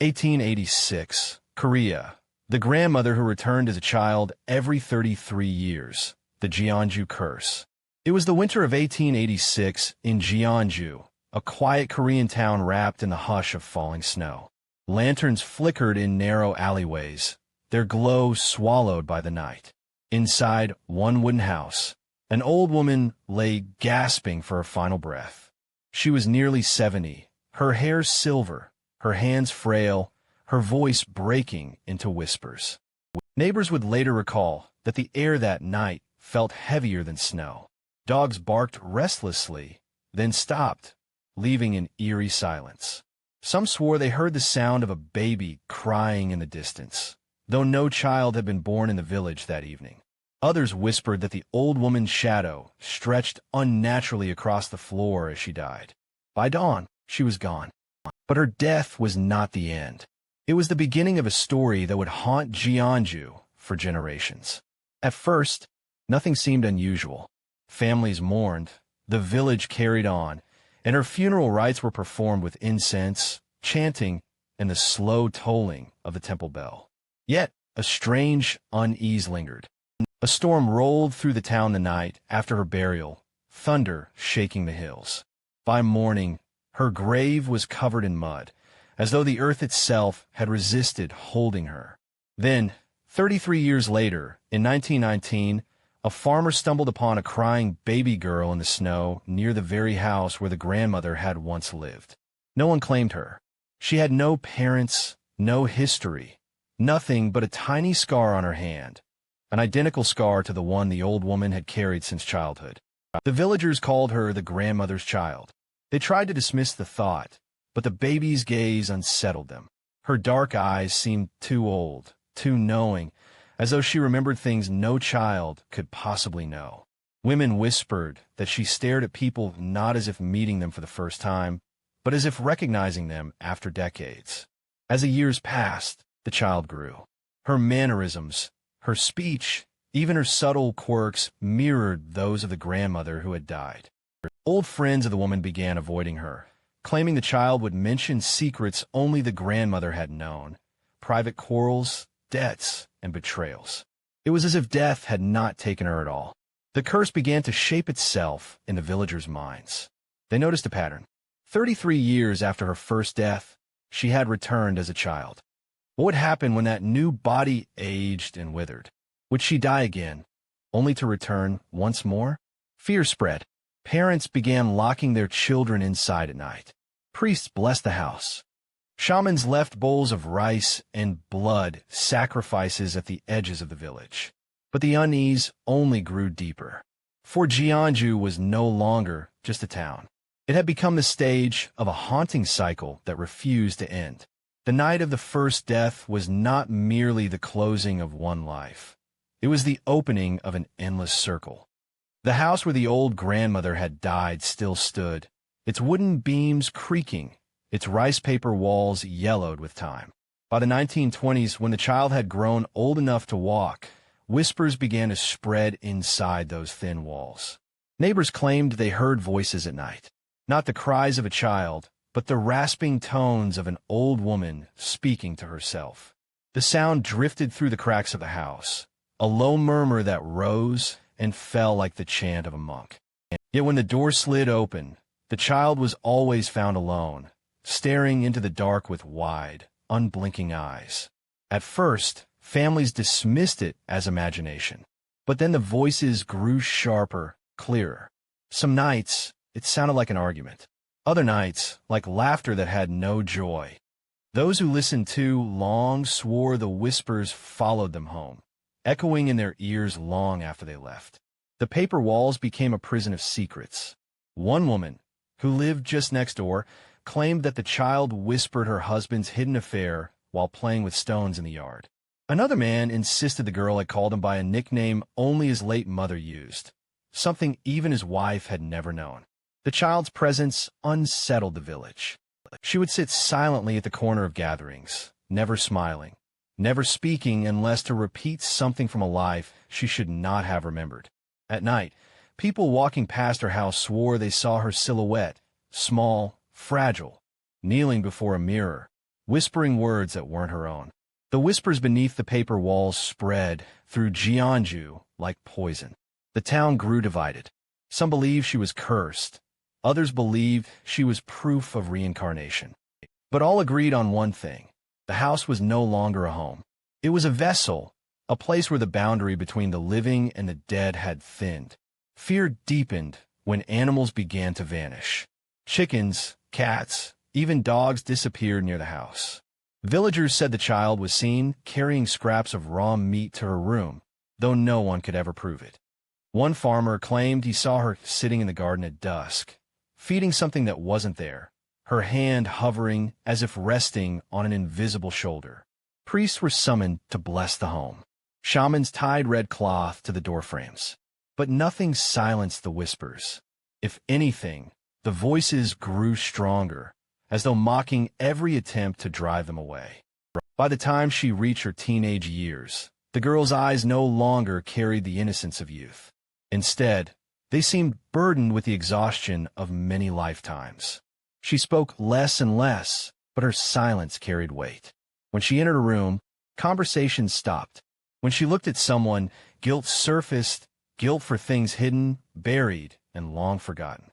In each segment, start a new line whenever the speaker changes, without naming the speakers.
1886, Korea. The grandmother who returned as a child every 33 years. The Jeonju Curse. It was the winter of 1886 in Jeonju, a quiet Korean town wrapped in the hush of falling snow. Lanterns flickered in narrow alleyways, their glow swallowed by the night. Inside one wooden house, an old woman lay gasping for her final breath. She was nearly 70, her hair silver, her hands frail, her voice breaking into whispers. Neighbors would later recall that the air that night felt heavier than snow. Dogs barked restlessly, then stopped, leaving an eerie silence. Some swore they heard the sound of a baby crying in the distance, though no child had been born in the village that evening. Others whispered that the old woman's shadow stretched unnaturally across the floor as she died. By dawn, she was gone. But her death was not the end. It was the beginning of a story that would haunt Jeonju for generations. At first, nothing seemed unusual. Families mourned, the village carried on, and her funeral rites were performed with incense, chanting, and the slow tolling of the temple bell. Yet, a strange unease lingered. A storm rolled through the town the night after her burial, thunder shaking the hills. By morning, her grave was covered in mud, as though the earth itself had resisted holding her. Then, 33 years later, in 1919, a farmer stumbled upon a crying baby girl in the snow near the very house where the grandmother had once lived. No one claimed her. She had no parents, no history, nothing but a tiny scar on her hand, an identical scar to the one the old woman had carried since childhood. The villagers called her the grandmother's child. They tried to dismiss the thought, but the baby's gaze unsettled them. Her dark eyes seemed too old, too knowing, as though she remembered things no child could possibly know. Women whispered that she stared at people not as if meeting them for the first time, but as if recognizing them after decades. As the years passed, the child grew. Her mannerisms, her speech, even her subtle quirks mirrored those of the grandmother who had died. Old friends of the woman began avoiding her, claiming the child would mention secrets only the grandmother had known, private quarrels, debts, and betrayals. It was as if death had not taken her at all. The curse began to shape itself in the villagers' minds. They noticed a pattern. 33 years after her first death, she had returned as a child. What would happen when that new body aged and withered? Would she die again, only to return once more? Fear spread. Parents began locking their children inside at night. Priests blessed the house. Shamans left bowls of rice and blood sacrifices at the edges of the village. But the unease only grew deeper. For Jeonju was no longer just a town. It had become the stage of a haunting cycle that refused to end. The night of the first death was not merely the closing of one life. It was the opening of an endless circle. The house where the old grandmother had died still stood, its wooden beams creaking, its rice paper walls yellowed with time. By the 1920s, when the child had grown old enough to walk, whispers began to spread inside those thin walls. Neighbors claimed they heard voices at night, not the cries of a child, but the rasping tones of an old woman speaking to herself. The sound drifted through the cracks of the house, a low murmur that rose and fell like the chant of a monk. Yet when the door slid open, the child was always found alone, staring into the dark with wide, unblinking eyes. At first, families dismissed it as imagination, but then the voices grew sharper, clearer. Some nights, it sounded like an argument. Other nights, like laughter that had no joy. Those who listened too long swore the whispers followed them home, echoing in their ears long after they left. The paper walls became a prison of secrets. One woman, who lived just next door, claimed that the child whispered her husband's hidden affair while playing with stones in the yard. Another man insisted the girl had called him by a nickname only his late mother used, something even his wife had never known. The child's presence unsettled the village. She would sit silently at the corner of gatherings, never smiling, never speaking unless to repeat something from a life she should not have remembered. At night, people walking past her house swore they saw her silhouette, small, fragile, kneeling before a mirror, whispering words that weren't her own. The whispers beneath the paper walls spread through Jeonju like poison. The town grew divided. Some believed she was cursed. Others believed she was proof of reincarnation. But all agreed on one thing. The house was no longer a home. It was a vessel, a place where the boundary between the living and the dead had thinned. Fear deepened when animals began to vanish. Chickens, cats, even dogs disappeared near the house. Villagers said the child was seen carrying scraps of raw meat to her room, though no one could ever prove it. One farmer claimed he saw her sitting in the garden at dusk, feeding something that wasn't there, her hand hovering as if resting on an invisible shoulder. Priests were summoned to bless the home. Shamans tied red cloth to the doorframes. But nothing silenced the whispers. If anything, the voices grew stronger, as though mocking every attempt to drive them away. By the time she reached her teenage years, the girl's eyes no longer carried the innocence of youth. Instead, they seemed burdened with the exhaustion of many lifetimes. She spoke less and less, but her silence carried weight. When she entered a room, conversations stopped. When she looked at someone, guilt surfaced, guilt for things hidden, buried, and long forgotten.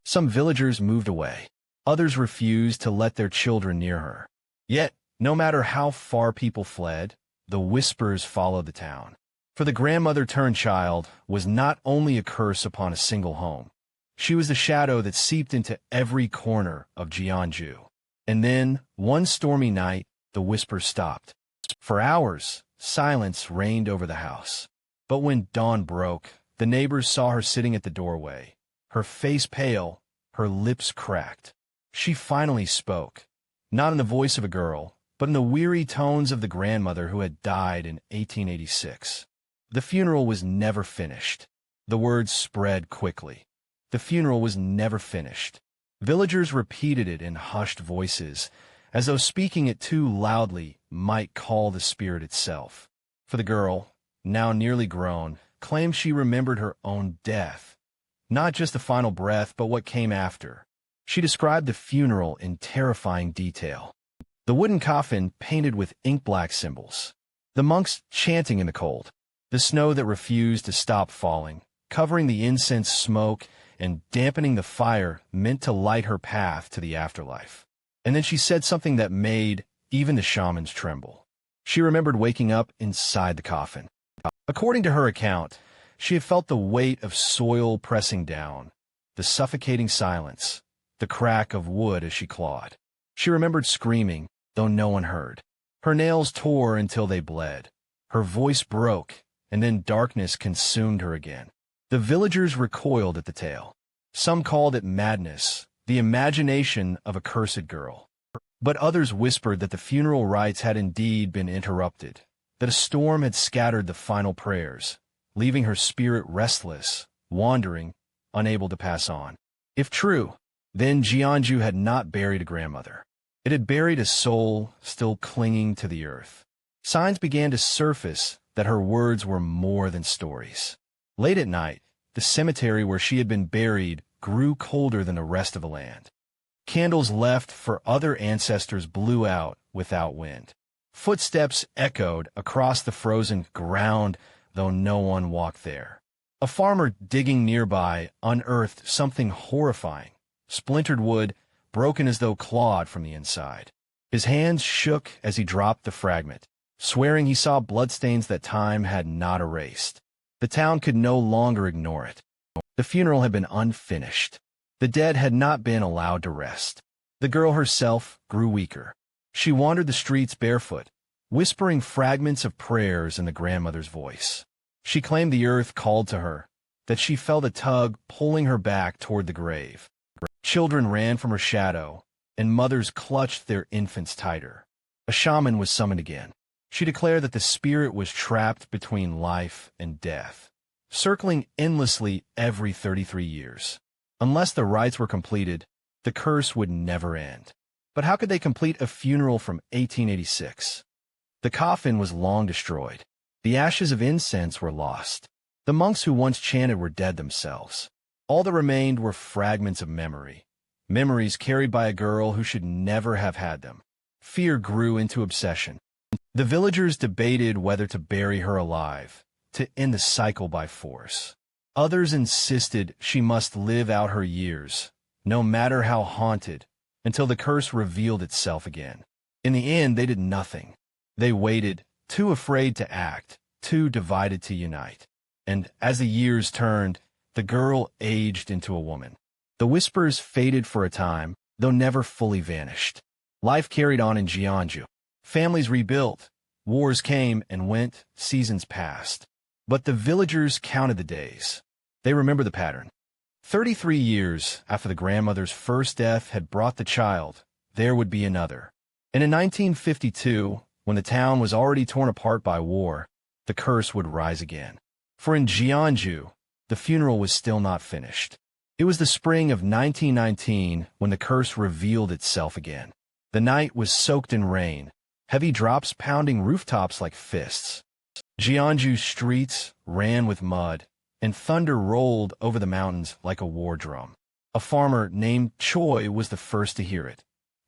Some villagers moved away. Others refused to let their children near her. Yet, no matter how far people fled, the whispers followed the town. For the grandmother-turned-child was not only a curse upon a single home. She was the shadow that seeped into every corner of Jeonju. And then, one stormy night, the whispers stopped. For hours, silence reigned over the house. But when dawn broke, the neighbors saw her sitting at the doorway, her face pale, her lips cracked. She finally spoke, not in the voice of a girl, but in the weary tones of the grandmother who had died in 1886. The funeral was never finished. The words spread quickly. The funeral was never finished. Villagers repeated it in hushed voices, as though speaking it too loudly might call the spirit itself. For the girl, now nearly grown, claimed she remembered her own death. Not just the final breath, but what came after. She described the funeral in terrifying detail. The wooden coffin painted with ink-black symbols. The monks chanting in the cold. The snow that refused to stop falling, covering the incense smoke and dampening the fire meant to light her path to the afterlife. And then she said something that made even the shamans tremble. She remembered waking up inside the coffin. According to her account, she had felt the weight of soil pressing down, the suffocating silence, the crack of wood as she clawed. She remembered screaming, though no one heard. Her nails tore until they bled. Her voice broke, and then darkness consumed her again. The villagers recoiled at the tale. Some called it madness, the imagination of a cursed girl. But others whispered that the funeral rites had indeed been interrupted, that a storm had scattered the final prayers, leaving her spirit restless, wandering, unable to pass on. If true, then Jeonju had not buried a grandmother. It had buried a soul still clinging to the earth. Signs began to surface that her words were more than stories. Late at night, the cemetery where she had been buried grew colder than the rest of the land. Candles left for other ancestors blew out without wind. Footsteps echoed across the frozen ground, though no one walked there. A farmer digging nearby unearthed something horrifying, splintered wood, broken as though clawed from the inside. His hands shook as he dropped the fragment, swearing he saw bloodstains that time had not erased. The town could no longer ignore it. The funeral had been unfinished. The dead had not been allowed to rest. The girl herself grew weaker. She wandered the streets barefoot, whispering fragments of prayers in the grandmother's voice. She claimed the earth called to her, that she felt a tug pulling her back toward the grave. Children ran from her shadow, and mothers clutched their infants tighter. A shaman was summoned again. She declared that the spirit was trapped between life and death, circling endlessly every 33 years. Unless the rites were completed, the curse would never end. But how could they complete a funeral from 1886? The coffin was long destroyed. The ashes of incense were lost. The monks who once chanted were dead themselves. All that remained were fragments of memory, memories carried by a girl who should never have had them. Fear grew into obsession. The villagers debated whether to bury her alive, to end the cycle by force. Others insisted she must live out her years, no matter how haunted, until the curse revealed itself again. In the end, they did nothing. They waited, too afraid to act, too divided to unite. And as the years turned, the girl aged into a woman. The whispers faded for a time, though never fully vanished. Life carried on in Jeonju. Families rebuilt. Wars came and went, seasons passed. But the villagers counted the days. They remember the pattern. 33 years after the grandmother's first death had brought the child, there would be another. And in 1952, when the town was already torn apart by war, the curse would rise again. For in Jeonju, the funeral was still not finished. It was the spring of 1919 when the curse revealed itself again. The night was soaked in rain, heavy drops pounding rooftops like fists. Jeonju's streets ran with mud, and thunder rolled over the mountains like a war drum. A farmer named Choi was the first to hear it,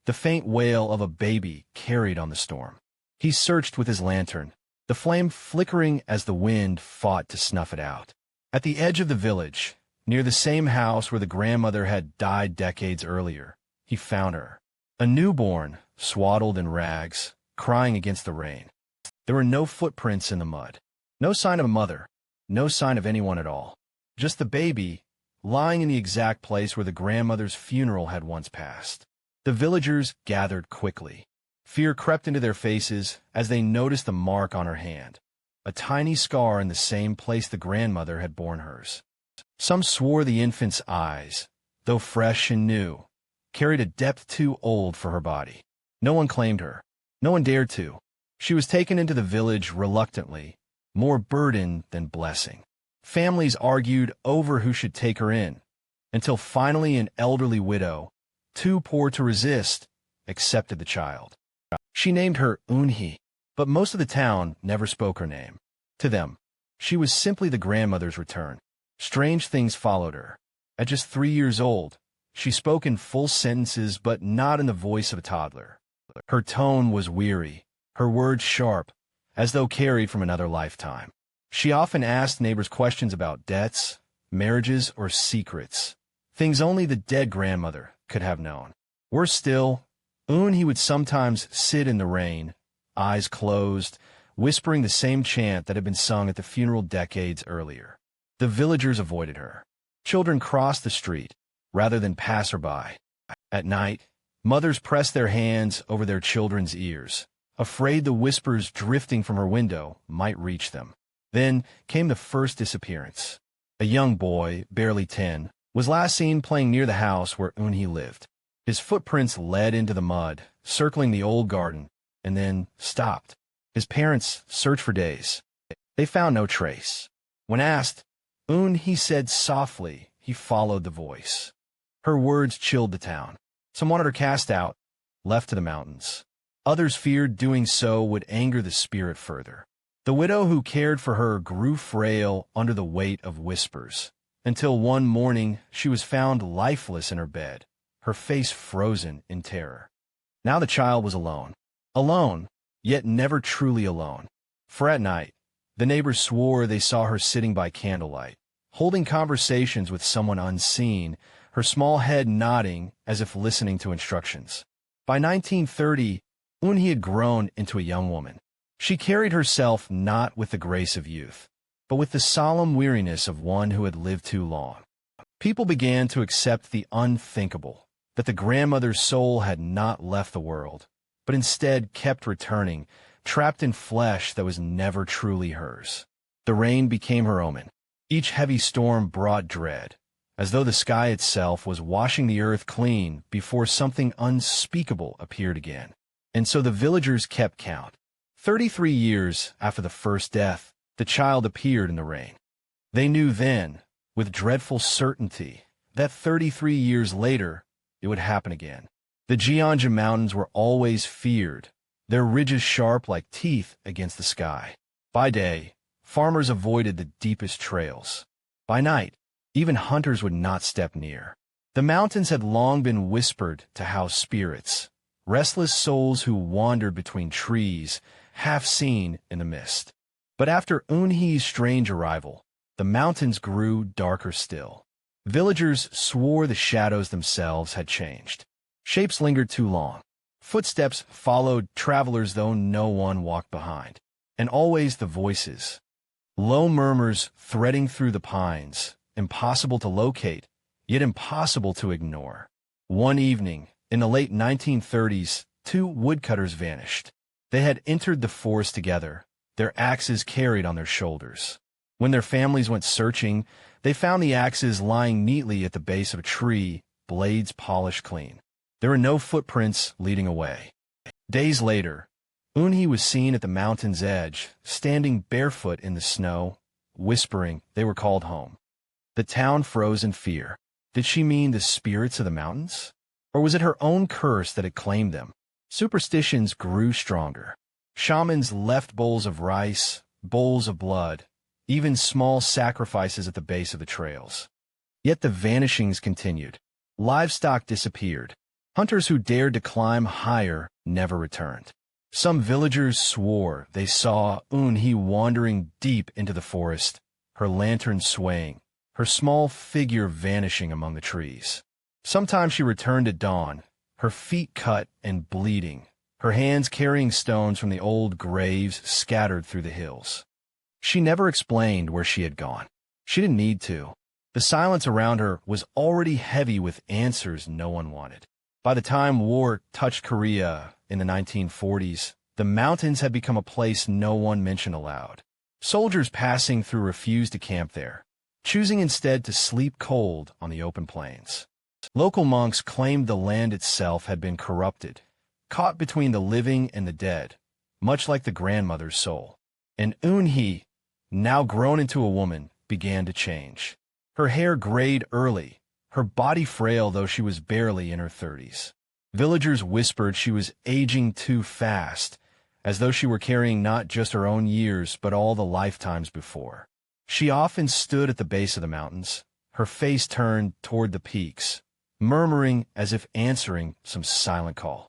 the faint wail of a baby carried on the storm. He searched with his lantern, the flame flickering as the wind fought to snuff it out. At the edge of the village, near the same house where the grandmother had died decades earlier, he found her. A newborn, swaddled in rags, crying against the rain. There were no footprints in the mud. No sign of a mother. No sign of anyone at all. Just the baby, lying in the exact place where the grandmother's funeral had once passed. The villagers gathered quickly. Fear crept into their faces as they noticed the mark on her hand, a tiny scar in the same place the grandmother had borne hers. Some swore the infant's eyes, though fresh and new, carried a depth too old for her body. No one claimed her. No one dared to. She was taken into the village reluctantly, more burden than blessing. Families argued over who should take her in, until finally an elderly widow, too poor to resist, accepted the child. She named her Unhi, but most of the town never spoke her name. To them, she was simply the grandmother's return. Strange things followed her. At just 3 years old, she spoke in full sentences but not in the voice of a toddler. Her tone was weary, her words sharp, as though carried from another lifetime. She often asked neighbors questions about debts, marriages, or secrets, things only the dead grandmother could have known. Worse still, he would sometimes sit in the rain, eyes closed, whispering the same chant that had been sung at the funeral decades earlier. The villagers avoided her. Children crossed the street, rather than pass her by. At night, mothers pressed their hands over their children's ears, afraid the whispers drifting from her window might reach them. Then came the first disappearance. A young boy, barely 10, was last seen playing near the house where Unhi lived. His footprints led into the mud, circling the old garden, and then stopped. His parents searched for days. They found no trace. When asked, Unhi said softly he followed the voice. Her words chilled the town. Some wanted her cast out, left to the mountains. Others feared doing so would anger the spirit further. The widow who cared for her grew frail under the weight of whispers, until one morning she was found lifeless in her bed, her face frozen in terror. Now the child was alone. Alone, yet never truly alone. For at night, the neighbors swore they saw her sitting by candlelight, holding conversations with someone unseen, her small head nodding as if listening to instructions. By 1930, Unhi had grown into a young woman. She carried herself not with the grace of youth, but with the solemn weariness of one who had lived too long. People began to accept the unthinkable, that the grandmother's soul had not left the world, but instead kept returning, trapped in flesh that was never truly hers. The rain became her omen. Each heavy storm brought dread, as though the sky itself was washing the earth clean before something unspeakable appeared again. And so the villagers kept count. 33 years after the first death, the child appeared in the rain. They knew then, with dreadful certainty, that 33 years later, it would happen again. The Jeonju Mountains were always feared, their ridges sharp like teeth against the sky. By day, farmers avoided the deepest trails. By night, even hunters would not step near. The mountains had long been whispered to house spirits, restless souls who wandered between trees, half seen in the mist. But after Eunhee's strange arrival, the mountains grew darker still. Villagers swore the shadows themselves had changed. Shapes lingered too long. Footsteps followed travelers though no one walked behind. And always the voices. Low murmurs threading through the pines, impossible to locate, yet impossible to ignore. One evening, in the late 1930s, two woodcutters vanished. They had entered the forest together, their axes carried on their shoulders. When their families went searching, they found the axes lying neatly at the base of a tree, blades polished clean. There were no footprints leading away. Days later, Eunhee was seen at the mountain's edge, standing barefoot in the snow, whispering they were called home. The town froze in fear. Did she mean the spirits of the mountains? Or was it her own curse that had claimed them? Superstitions grew stronger. Shamans left bowls of rice, bowls of blood, even small sacrifices at the base of the trails. Yet the vanishings continued. Livestock disappeared. Hunters who dared to climb higher never returned. Some villagers swore they saw Eunhee wandering deep into the forest, her lantern swaying, her small figure vanishing among the trees. Sometimes she returned at dawn, her feet cut and bleeding, her hands carrying stones from the old graves scattered through the hills. She never explained where she had gone. She didn't need to. The silence around her was already heavy with answers no one wanted. By the time war touched Korea in the 1940s, the mountains had become a place no one mentioned aloud. Soldiers passing through refused to camp there, choosing instead to sleep cold on the open plains. Local monks claimed the land itself had been corrupted, caught between the living and the dead, much like the grandmother's soul. And Eunhee, now grown into a woman, began to change. Her hair grayed early, her body frail though she was barely in her 30s. Villagers whispered she was aging too fast, as though she were carrying not just her own years but all the lifetimes before. She often stood at the base of the mountains, her face turned toward the peaks, murmuring as if answering some silent call.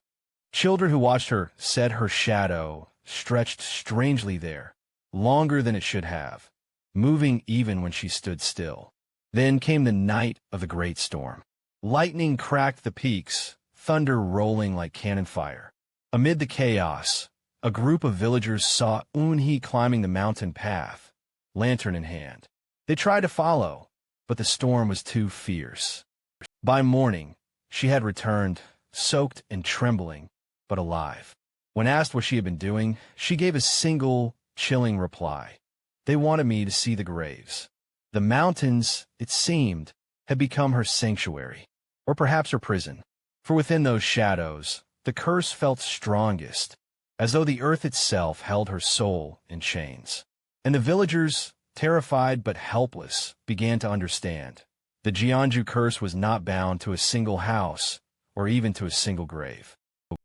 Children who watched her said her shadow stretched strangely there, longer than it should have, moving even when she stood still. Then came the night of the great storm. Lightning cracked the peaks, thunder rolling like cannon fire. Amid the chaos, a group of villagers saw Eunhee climbing the mountain path, lantern in hand. They tried to follow, but the storm was too fierce. By morning, she had returned, soaked and trembling, but alive. When asked what she had been doing, she gave a single, chilling reply. They wanted me to see the graves. The mountains, it seemed, had become her sanctuary, or perhaps her prison. For within those shadows, the curse felt strongest, as though the earth itself held her soul in chains. And the villagers, terrified but helpless, began to understand. The Jeonju Curse was not bound to a single house, or even to a single grave.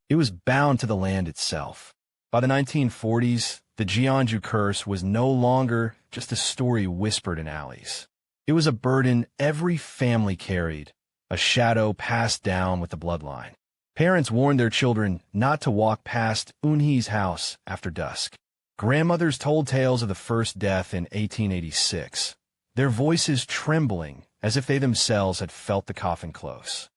It was bound to the land itself. By the 1940s, the Jeonju Curse was no longer just a story whispered in alleys. It was a burden every family carried, a shadow passed down with the bloodline. Parents warned their children not to walk past Eunhee's house after dusk. Grandmothers told tales of the first death in 1886, their voices trembling as if they themselves had felt the coffin close.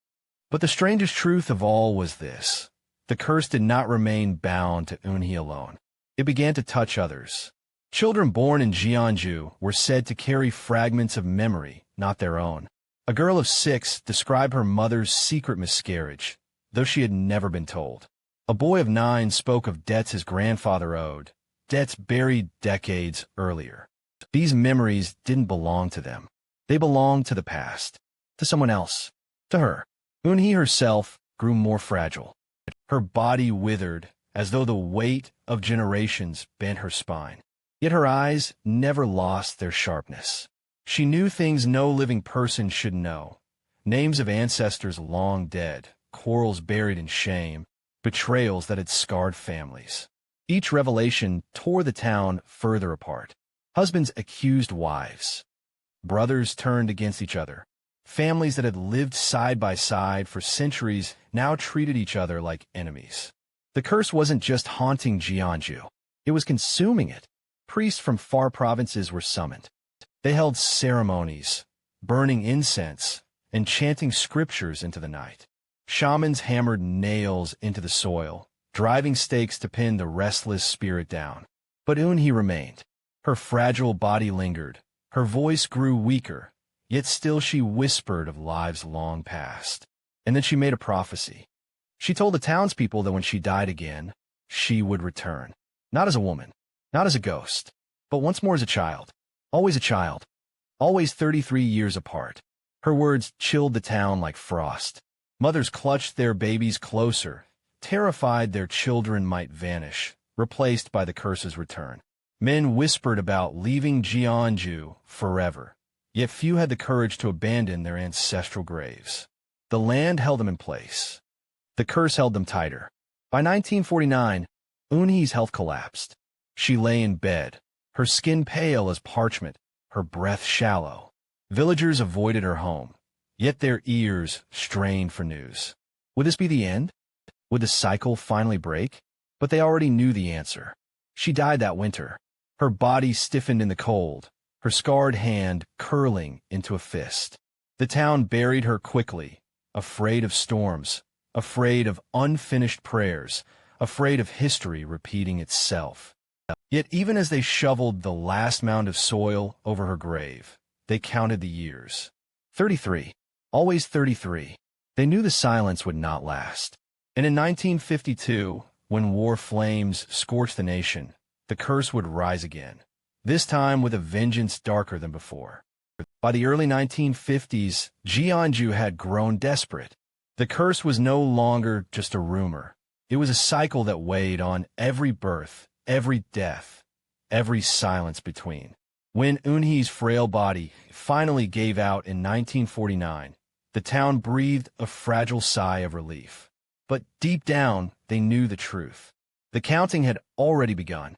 But the strangest truth of all was this. The curse did not remain bound to Eunhee alone. It began to touch others. Children born in Jeonju were said to carry fragments of memory, not their own. A girl of 6 described her mother's secret miscarriage, though she had never been told. A boy of 9 spoke of debts his grandfather owed, debts buried decades earlier. These memories didn't belong to them. They belonged to the past, to someone else, to her. Eunhee herself grew more fragile. Her body withered, as though the weight of generations bent her spine. Yet her eyes never lost their sharpness. She knew things no living person should know. Names of ancestors long dead, quarrels buried in shame, betrayals that had scarred families. Each revelation tore the town further apart. Husbands accused wives. Brothers turned against each other. Families that had lived side by side for centuries now treated each other like enemies. The curse wasn't just haunting Jeonju. It was consuming it. Priests from far provinces were summoned. They held ceremonies, burning incense, and chanting scriptures into the night. Shamans hammered nails into the soil, driving stakes to pin the restless spirit down. But Eunhee remained. Her fragile body lingered. Her voice grew weaker, yet still she whispered of lives long past. And then she made a prophecy. She told the townspeople that when she died again, she would return. Not as a woman, not as a ghost, but once more as a child. Always a child. Always 33 years apart. Her words chilled the town like frost. Mothers clutched their babies closer, terrified their children might vanish, replaced by the curse's return. Men whispered about leaving Jeonju forever, yet few had the courage to abandon their ancestral graves. The land held them in place. The curse held them tighter. By 1949, Eunhee's health collapsed. She lay in bed, her skin pale as parchment, her breath shallow. Villagers avoided her home, yet their ears strained for news. Would this be the end? Would the cycle finally break? But they already knew the answer. She died that winter. Her body stiffened in the cold, her scarred hand curling into a fist. The town buried her quickly, afraid of storms, afraid of unfinished prayers, afraid of history repeating itself. Yet even as they shoveled the last mound of soil over her grave, they counted the years. 33. Always 33. They knew the silence would not last. And in 1952, when war flames scorched the nation, the curse would rise again, this time with a vengeance darker than before. By the early 1950s, Jeonju had grown desperate. The curse was no longer just a rumor. It was a cycle that weighed on every birth, every death, every silence between. When Eunhee's frail body finally gave out in 1949, the town breathed a fragile sigh of relief. But deep down, they knew the truth. The counting had already begun.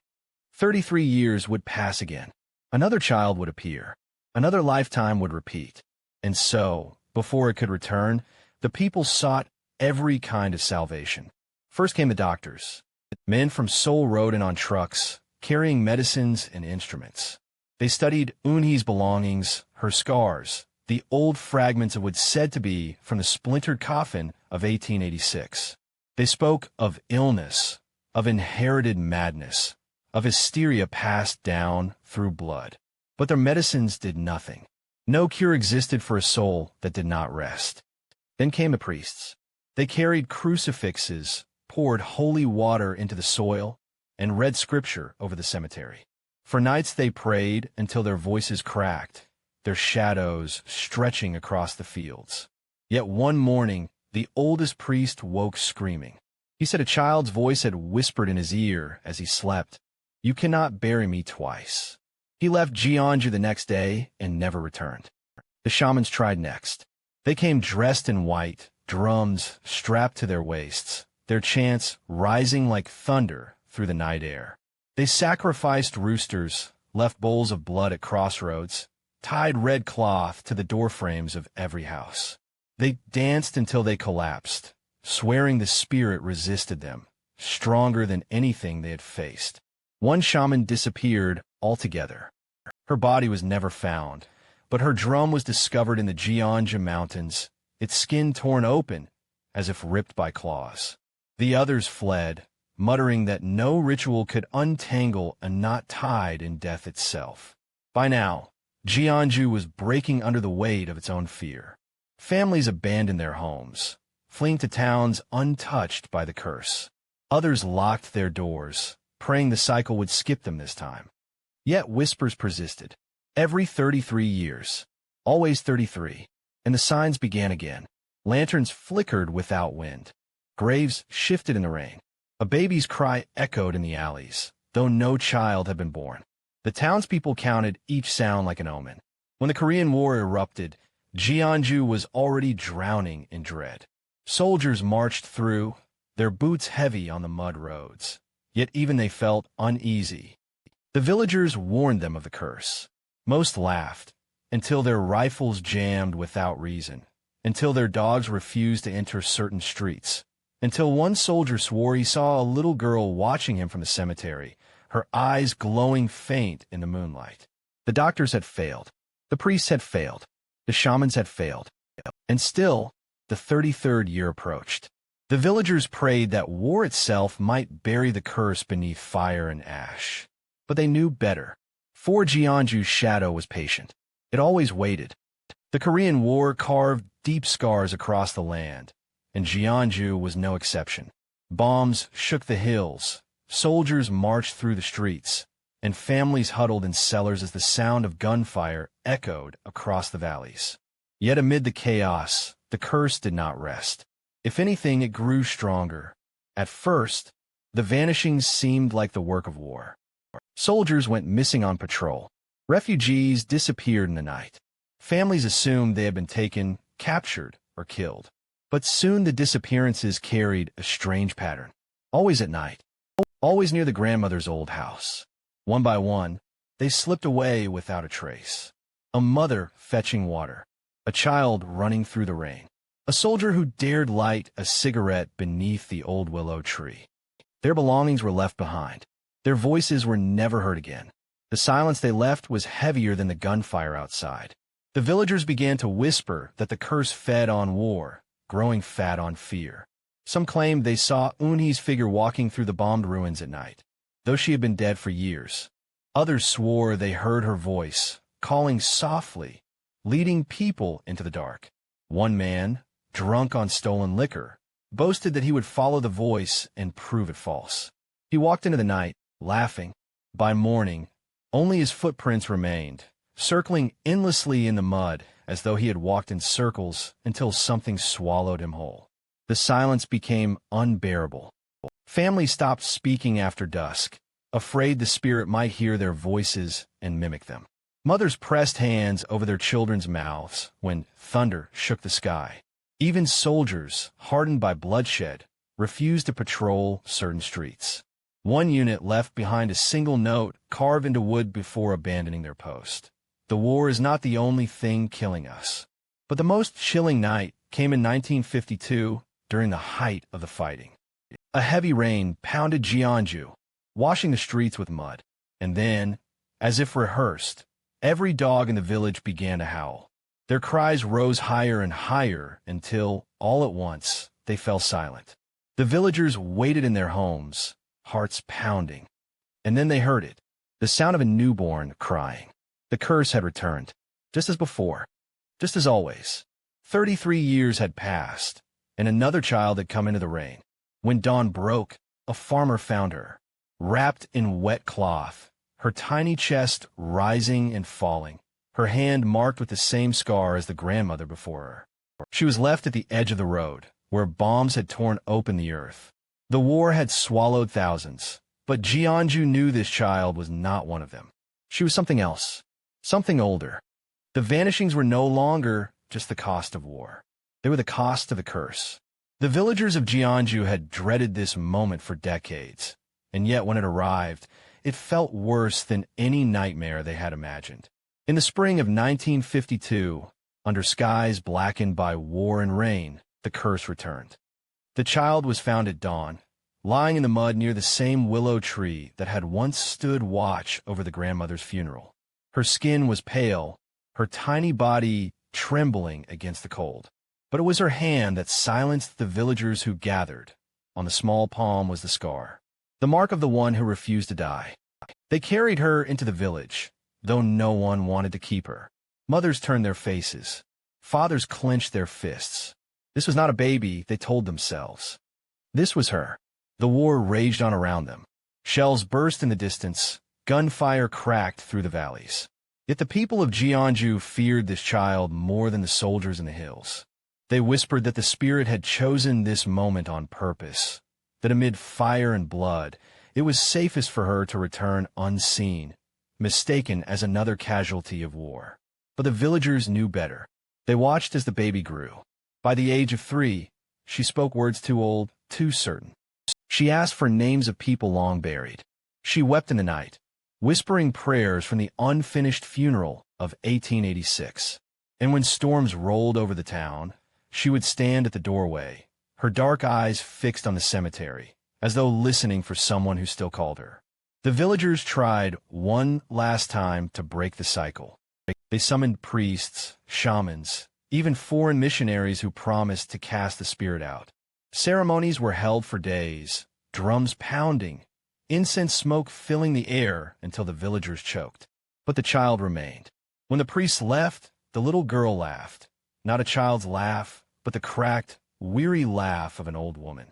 33 years would pass again. Another child would appear. Another lifetime would repeat. And so, before it could return, the people sought every kind of salvation. First came the doctors, men from Seoul rode in on trucks, carrying medicines and instruments. They studied Eunhee's belongings, her scars, the old fragments of what's said to be from the splintered coffin of 1886. They spoke of illness, of inherited madness, of hysteria passed down through blood. But their medicines did nothing. No cure existed for a soul that did not rest. Then came the priests. They carried crucifixes, poured holy water into the soil, and read scripture over the cemetery. For nights they prayed until their voices cracked, their shadows stretching across the fields. Yet one morning, the oldest priest woke screaming. He said a child's voice had whispered in his ear as he slept, "You cannot bury me twice." He left Jeonju the next day and never returned. The shamans tried next. They came dressed in white, drums strapped to their waists, their chants rising like thunder through the night air. They sacrificed roosters, left bowls of blood at crossroads, tied red cloth to the doorframes of every house. They danced until they collapsed, swearing the spirit resisted them, stronger than anything they had faced. One shaman disappeared altogether. Her body was never found, but her drum was discovered in the Jeonju mountains, its skin torn open as if ripped by claws. The others fled, muttering that no ritual could untangle a knot tied in death itself. By now, Jeonju was breaking under the weight of its own fear. Families abandoned their homes, fleeing to towns untouched by the curse. Others locked their doors, praying the cycle would skip them this time. Yet whispers persisted. Every 33 years, always 33, and the signs began again. Lanterns flickered without wind. Graves shifted in the rain. A baby's cry echoed in the alleys, though no child had been born. The townspeople counted each sound like an omen. When the Korean War erupted, Jeonju was already drowning in dread. Soldiers marched through, their boots heavy on the mud roads. Yet even they felt uneasy. The villagers warned them of the curse. Most laughed, until their rifles jammed without reason, until their dogs refused to enter certain streets, until one soldier swore he saw a little girl watching him from the cemetery, her eyes glowing faint in the moonlight. The doctors had failed. The priests had failed. The shamans had failed. And still, the 33rd year approached. The villagers prayed that war itself might bury the curse beneath fire and ash. But they knew better. For Jeonju's shadow was patient. It always waited. The Korean War carved deep scars across the land, and Jeonju was no exception. Bombs shook the hills, soldiers marched through the streets, and families huddled in cellars as the sound of gunfire echoed across the valleys. Yet amid the chaos, the curse did not rest. If anything, it grew stronger. At first, the vanishings seemed like the work of war. Soldiers went missing on patrol. Refugees disappeared in the night. Families assumed they had been taken, captured, or killed. But soon the disappearances carried a strange pattern. Always at night. Always near the grandmother's old house. One by one, they slipped away without a trace. A mother fetching water. A child running through the rain. A soldier who dared light a cigarette beneath the old willow tree. Their belongings were left behind. Their voices were never heard again. The silence they left was heavier than the gunfire outside. The villagers began to whisper that the curse fed on war, growing fat on fear. Some claimed they saw Eunhee's figure walking through the bombed ruins at night, though she had been dead for years. Others swore they heard her voice, calling softly, leading people into the dark. One man, drunk on stolen liquor, boasted that he would follow the voice and prove it false. He walked into the night, laughing. By morning, only his footprints remained, circling endlessly in the mud as though he had walked in circles until something swallowed him whole. The silence became unbearable. Families stopped speaking after dusk, afraid the spirit might hear their voices and mimic them. Mothers pressed hands over their children's mouths when thunder shook the sky. Even soldiers, hardened by bloodshed, refused to patrol certain streets. One unit left behind a single note carved into wood before abandoning their post. The war is not the only thing killing us. But the most chilling night came in 1952 during the height of the fighting. A heavy rain pounded Jeonju, washing the streets with mud. And then, as if rehearsed, every dog in the village began to howl. Their cries rose higher and higher until, all at once, they fell silent. The villagers waited in their homes, hearts pounding. And then they heard it, the sound of a newborn crying. The curse had returned, just as before, just as always. 33 years had passed, and another child had come into the rain. When dawn broke, a farmer found her, wrapped in wet cloth, her tiny chest rising and falling, her hand marked with the same scar as the grandmother before her. She was left at the edge of the road, where bombs had torn open the earth. The war had swallowed thousands, but Jeonju knew this child was not one of them. She was something else, something older. The vanishings were no longer just the cost of war. They were the cost of the curse. The villagers of Jeonju had dreaded this moment for decades, and yet when it arrived, it felt worse than any nightmare they had imagined. In the spring of 1952, under skies blackened by war and rain, the curse returned. The child was found at dawn, lying in the mud near the same willow tree that had once stood watch over the grandmother's funeral. Her skin was pale, her tiny body trembling against the cold. But it was her hand that silenced the villagers who gathered. On the small palm was the scar, the mark of the one who refused to die. They carried her into the village, though no one wanted to keep her. Mothers turned their faces. Fathers clenched their fists. This was not a baby, they told themselves. This was her. The war raged on around them. Shells burst in the distance. Gunfire cracked through the valleys. Yet the people of Jeonju feared this child more than the soldiers in the hills. They whispered that the spirit had chosen this moment on purpose, that amid fire and blood, it was safest for her to return unseen, mistaken as another casualty of war. But the villagers knew better. They watched as the baby grew. By the age of 3, she spoke words too old, too certain. She asked for names of people long buried. She wept in the night, whispering prayers from the unfinished funeral of 1886. And when storms rolled over the town, she would stand at the doorway, her dark eyes fixed on the cemetery, as though listening for someone who still called her. The villagers tried one last time to break the cycle. They summoned priests, shamans, even foreign missionaries who promised to cast the spirit out. Ceremonies were held for days, drums pounding, incense smoke filling the air until the villagers choked. But the child remained. When the priests left, the little girl laughed. Not a child's laugh, but the cracked, weary laugh of an old woman.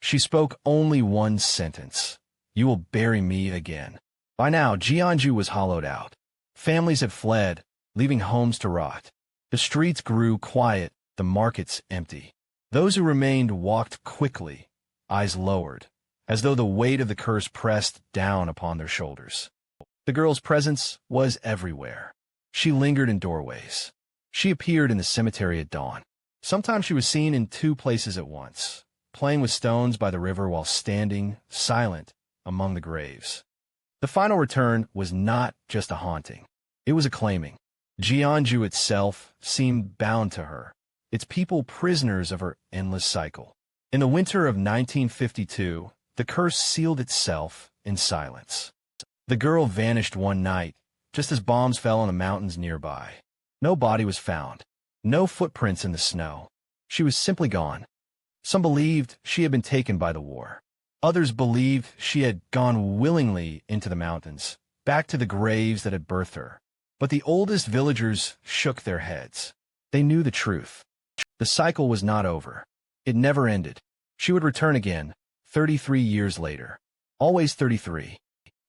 She spoke only one sentence: "You will bury me again." By now, Jeonju was hollowed out. Families had fled, leaving homes to rot. The streets grew quiet, the markets empty. Those who remained walked quickly, eyes lowered, as though the weight of the curse pressed down upon their shoulders. The girl's presence was everywhere. She lingered in doorways. She appeared in the cemetery at dawn. Sometimes she was seen in two places at once, playing with stones by the river while standing, silent, among the graves. The final return was not just a haunting. It was a claiming. Jeonju itself seemed bound to her, its people prisoners of her endless cycle. In the winter of 1952, the curse sealed itself in silence. The girl vanished one night, just as bombs fell on the mountains nearby. No body was found, no footprints in the snow. She was simply gone. Some believed she had been taken by the war. Others believed she had gone willingly into the mountains, back to the graves that had birthed her. But the oldest villagers shook their heads. They knew the truth. The cycle was not over. It never ended. She would return again, 33 years later. Always 33.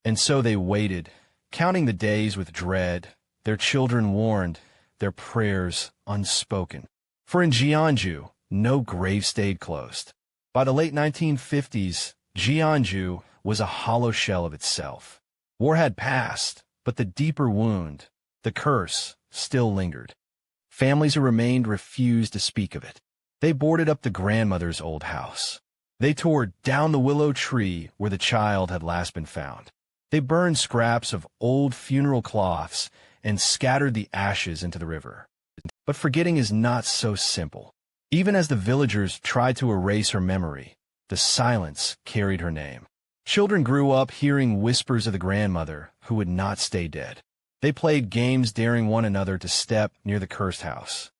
And so they waited, counting the days with dread, their children warned, their prayers unspoken. For in Jeonju, no grave stayed closed. By the late 1950s, Jeonju was a hollow shell of itself. War had passed, but the deeper wound, the curse, still lingered. Families who remained refused to speak of it. They boarded up the grandmother's old house. They tore down the willow tree where the child had last been found. They burned scraps of old funeral cloths and scattered the ashes into the river. But forgetting is not so simple. Even as the villagers tried to erase her memory, the silence carried her name. Children grew up hearing whispers of the grandmother who would not stay dead. They played games daring one another to step near the cursed house.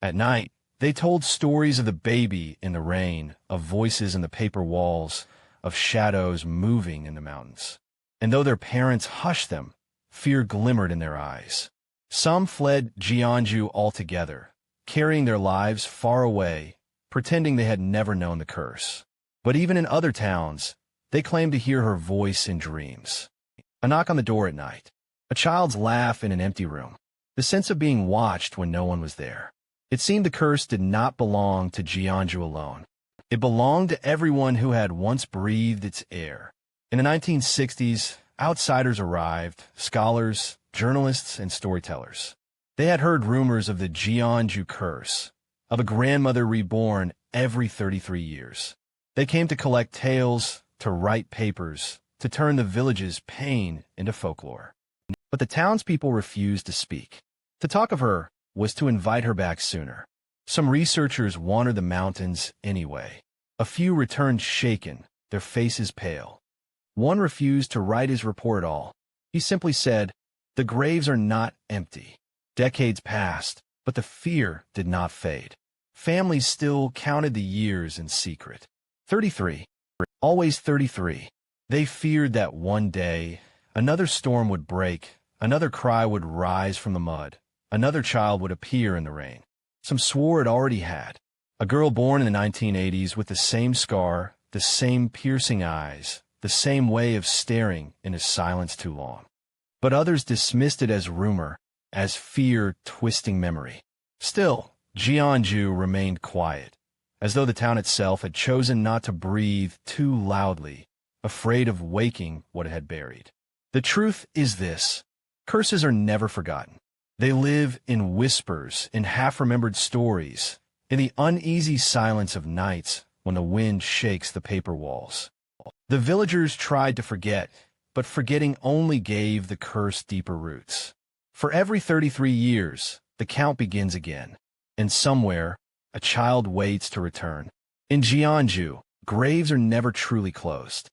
At night, they told stories of the baby in the rain, of voices in the paper walls, of shadows moving in the mountains. And though their parents hushed them, fear glimmered in their eyes. Some fled Jeonju altogether, carrying their lives far away, pretending they had never known the curse. But even in other towns, they claimed to hear her voice in dreams. A knock on the door at night. A child's laugh in an empty room. The sense of being watched when no one was there. It seemed the curse did not belong to Jeonju alone. It belonged to everyone who had once breathed its air. In the 1960s, outsiders arrived, scholars, journalists, and storytellers. They had heard rumors of the Jeonju Curse, of a grandmother reborn every 33 years. They came to collect tales, to write papers, to turn the village's pain into folklore. But the townspeople refused to speak. To talk of her was to invite her back sooner. Some researchers wandered the mountains anyway. A few returned shaken, their faces pale. One refused to write his report at all. He simply said, "The graves are not empty." Decades passed, but the fear did not fade. Families still counted the years in secret. 33. Always 33. They feared that one day, another storm would break, another cry would rise from the mud, another child would appear in the rain. Some swore it already had. A girl born in the 1980s with the same scar, the same piercing eyes, the same way of staring in a silence too long. But others dismissed it as rumor, as fear twisting memory. Still, Jeonju remained quiet, as though the town itself had chosen not to breathe too loudly, afraid of waking what it had buried. The truth is this: curses are never forgotten. They live in whispers, in half-remembered stories, in the uneasy silence of nights when the wind shakes the paper walls. The villagers tried to forget, but forgetting only gave the curse deeper roots. For every 33 years, the count begins again, and somewhere, a child waits to return. In Jeonju, graves are never truly closed.